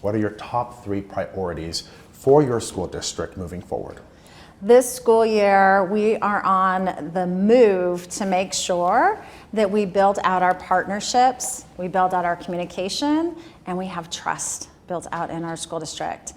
What are your top 3 priorities for your school district moving forward? This school year, we are on the move to make sure that we build out our partnerships, we build out our communication, and we have trust built out in our school district.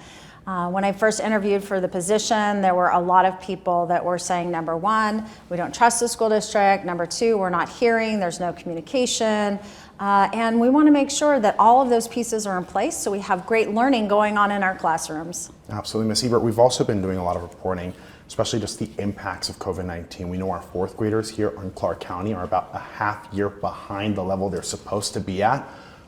When I first interviewed for the position, there were a lot of people that were saying, number 1, we don't trust the school district. Number 2, we're not hearing, there's no communication. And we want to make sure that all of those pieces are in place so we have great learning going on in our classrooms. Absolutely, Ms. Ebert. We've also been doing a lot of reporting, especially just the impacts of COVID-19. We know our 4th graders here in Clark County are about a half year behind the level they're supposed to be at.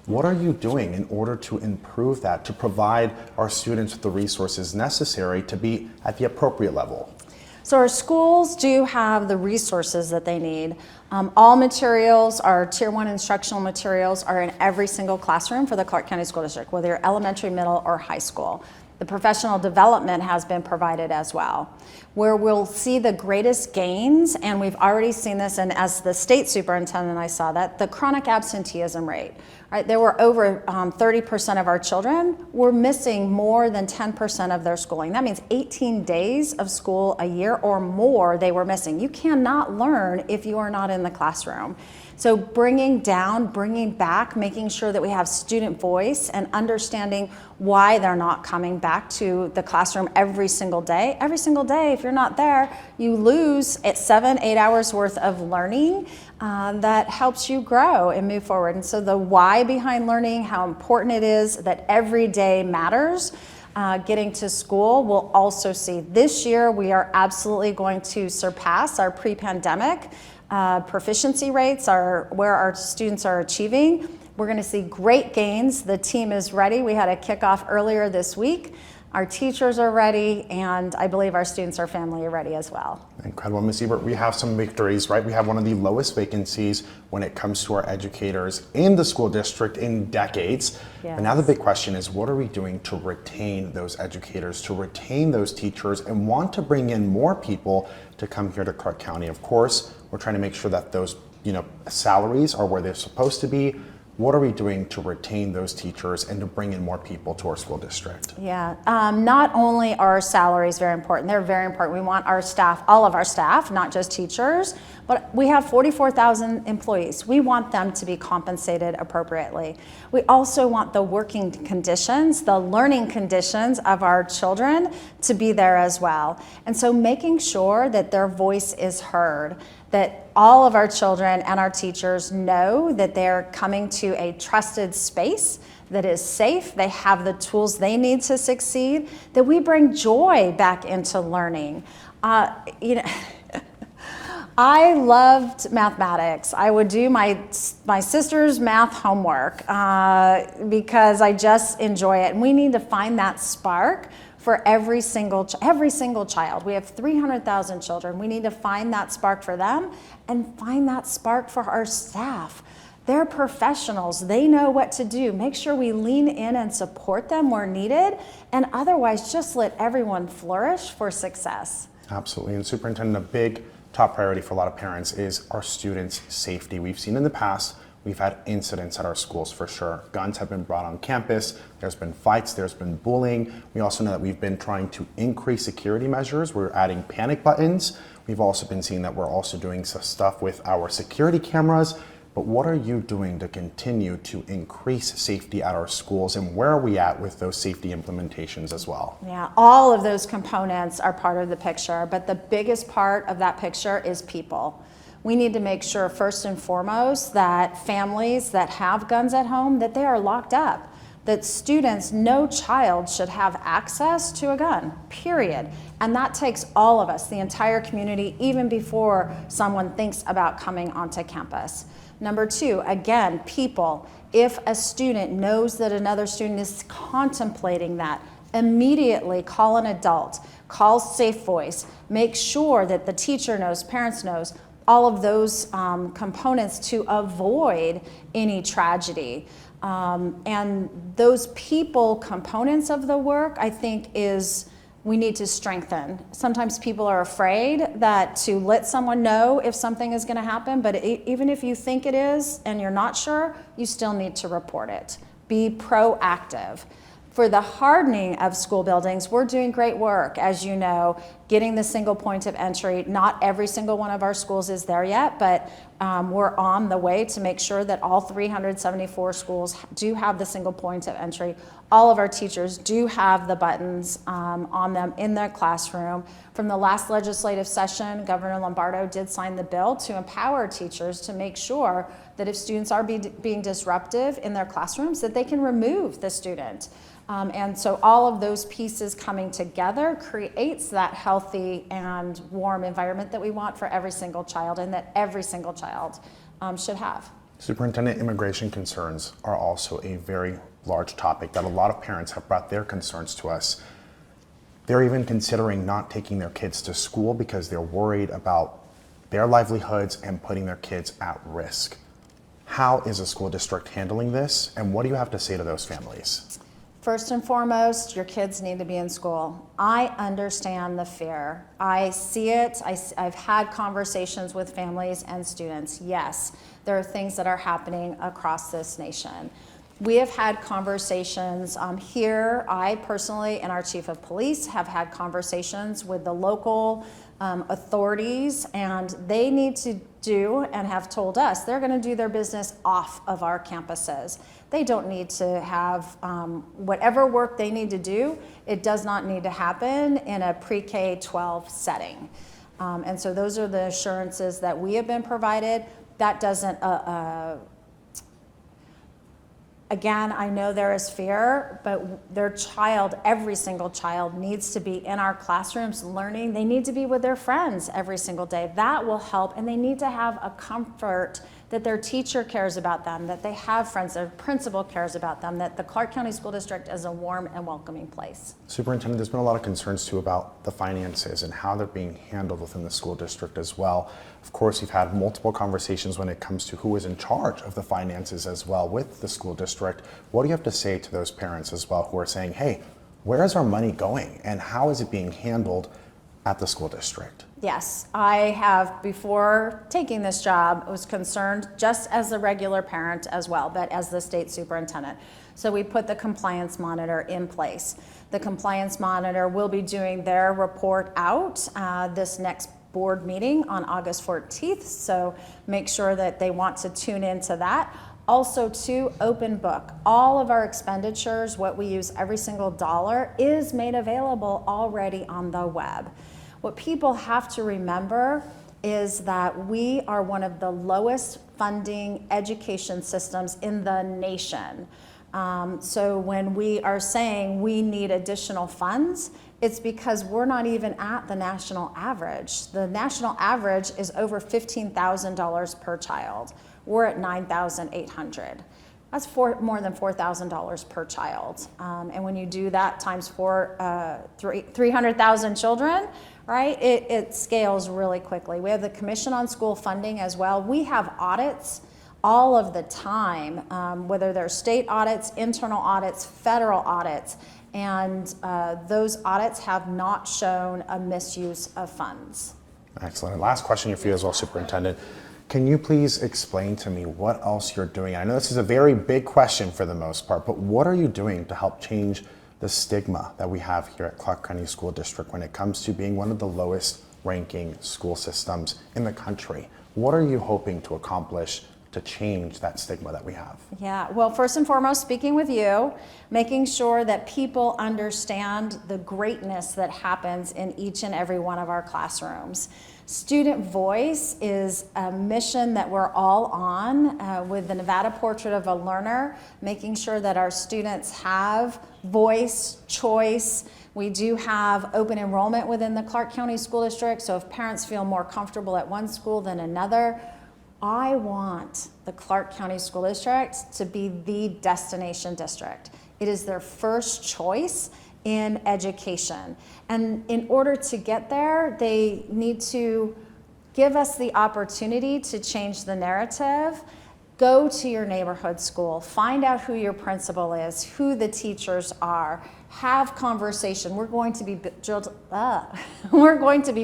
What are you doing in order to improve that, to provide our students with the resources necessary to be at the appropriate level? So our schools do have the resources that they need. All materials, our Tier 1 instructional materials, are in every single classroom for the Clark County School District, whether you're elementary, middle, or high school. The professional development has been provided as well. Where we'll see the greatest gains, and we've already seen this, and as the state superintendent I saw that, the chronic absenteeism rate. Right, there were over 30% of our children were missing more than 10% of their schooling. That means 18 days of school a year or more they were missing. You cannot learn if you are not in the classroom. So bringing back, making sure that we have student voice and understanding why they're not coming back to the classroom every single day. Every single day, if you're not there, you lose 7-8 hours worth of learning that helps you grow and move forward. And so the why behind learning, how important it is that every day matters, getting to school, we'll also see this year we are absolutely going to surpass our pre-pandemic proficiency rates, where our students are achieving. We're going to see great gains. The team is ready. We had a kickoff earlier this week. Our teachers are ready, and I believe our students, our family are ready as well. Incredible, Ms. Ebert. We have some victories, right? We have one of the lowest vacancies when it comes to our educators in the school district in decades. Yes. And now the big question is, what are we doing to retain those educators, to retain those teachers, and want to bring in more people to come here to Clark County? Of course, we're trying to make sure that those salaries are where they're supposed to be. What are we doing to retain those teachers and to bring in more people to our school district? Yeah, not only are salaries very important, they're very important. We want our staff, all of our staff, not just teachers, but we have 44,000 employees. We want them to be compensated appropriately. We also want the working conditions, the learning conditions of our children to be there as well. And so making sure that their voice is heard, that all of our children and our teachers know that they're coming to a trusted space that is safe, they have the tools they need to succeed, that we bring joy back into learning. I loved mathematics. I would do my sister's math homework because I just enjoy it. And we need to find that spark for every single child. We have 300,000 children. We need to find that spark for them and find that spark for our staff. They're professionals. They know what to do. Make sure we lean in and support them where needed, and otherwise just let everyone flourish for success. Absolutely. And Superintendent, a big top priority for a lot of parents is our students' safety. We've seen in the past, we've had incidents at our schools for sure. Guns have been brought on campus, there's been fights, there's been bullying. We also know that we've been trying to increase security measures. We're adding panic buttons. We've also been seeing that we're also doing some stuff with our security cameras. But what are you doing to continue to increase safety at our schools, and where are we at with those safety implementations as well? Yeah, all of those components are part of the picture, but the biggest part of that picture is people. We need to make sure first and foremost that families that have guns at home, that they are locked up, that students, no child should have access to a gun, period. And that takes all of us, the entire community, even before someone thinks about coming onto campus. Number 2, again, people. If a student knows that another student is contemplating that, immediately call an adult, call Safe Voice, make sure that the teacher knows, parents knows, all of those components to avoid any tragedy. And those people components of the work, I think, we need to strengthen. Sometimes people are afraid that to let someone know if something is going to happen, but even if you think it is and you're not sure, you still need to report it. Be proactive. For the hardening of school buildings, we're doing great work, as you know, getting the single point of entry. Not every single one of our schools is there yet, but we're on the way to make sure that all 374 schools do have the single point of entry. All of our teachers do have the buttons on them in their classroom. From the last legislative session, Governor Lombardo did sign the bill to empower teachers to make sure that if students are being disruptive in their classrooms, that they can remove the student. And so all of those pieces coming together creates that healthy and warm environment that we want for every single child, and that every single child should have. Superintendent, immigration concerns are also a very large topic that a lot of parents have brought their concerns to us. They're even considering not taking their kids to school because they're worried about their livelihoods and putting their kids at risk. How is a school district handling this, and what do you have to say to those families? First and foremost, your kids need to be in school. I understand the fear. I see it. I've had conversations with families and students. Yes, there are things that are happening across this nation. We have had conversations here. I personally and our chief of police have had conversations with the local authorities, and they need to do and have told us they're going to do their business off of our campuses. They don't need to have whatever work they need to do. It does not need to happen in a pre-K-12 setting. And so those are the assurances that we have been provided. That doesn't again, I know there is fear, but their child, every single child, needs to be in our classrooms learning. They need to be with their friends every single day. That will help, and they need to have a comfort that their teacher cares about them, that they have friends, their principal cares about them, that the Clark County School District is a warm and welcoming place. Superintendent, there's been a lot of concerns too about the finances and how they're being handled within the school district as well. Of course, you've had multiple conversations when it comes to who is in charge of the finances as well with the school district. What do you have to say to those parents as well who are saying, hey, where is our money going and how is it being handled at the school district? Yes, I have, before taking this job, was concerned just as a regular parent as well, but as the state superintendent. So we put the compliance monitor in place. The compliance monitor will be doing their report out this next board meeting on August 14th. So make sure that they want to tune into that. Also, to open book. All of our expenditures, what we use every single dollar, is made available already on the web. What people have to remember is that we are one of the lowest funding education systems in the nation. So when we are saying we need additional funds, it's because we're not even at the national average. The national average is over $15,000 per child. We're at $9,800. That's more than $4,000 per child. And when you do that times 300,000 children, right, it scales really quickly. We have the Commission on School Funding as well. We have audits all of the time, whether they're state audits, internal audits, federal audits, and those audits have not shown a misuse of funds. Excellent. And last question for you as well, Superintendent. Can you please explain to me what else you're doing? I know this is a very big question for the most part, but what are you doing to help change the stigma that we have here at Clark County School District when it comes to being one of the lowest ranking school systems in the country? What are you hoping to accomplish to change that stigma that we have? Yeah, well, first and foremost, speaking with you, making sure that people understand the greatness that happens in each and every one of our classrooms. Student voice is a mission that we're all on with the Nevada Portrait of a Learner, making sure that our students have voice, choice. We do have open enrollment within the Clark County School District, so if parents feel more comfortable at one school than another, I want the Clark County School District to be the destination district. It is their first choice in education. And in order to get there, they need to give us the opportunity to change the narrative. Go to your neighborhood school, find out who your principal is, who the teachers are, have conversation. We're going to be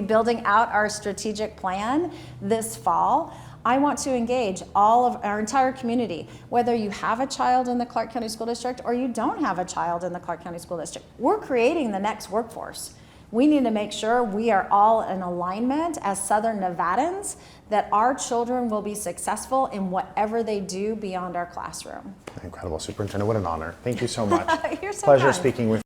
building out our strategic plan this fall. I want to engage all of our entire community, whether you have a child in the Clark County School District or you don't have a child in the Clark County School District. We're creating the next workforce. We need to make sure we are all in alignment as Southern Nevadans, that our children will be successful in whatever they do beyond our classroom. Incredible, Superintendent. What an honor. Thank you so much. You're so Pleasure kind. speaking with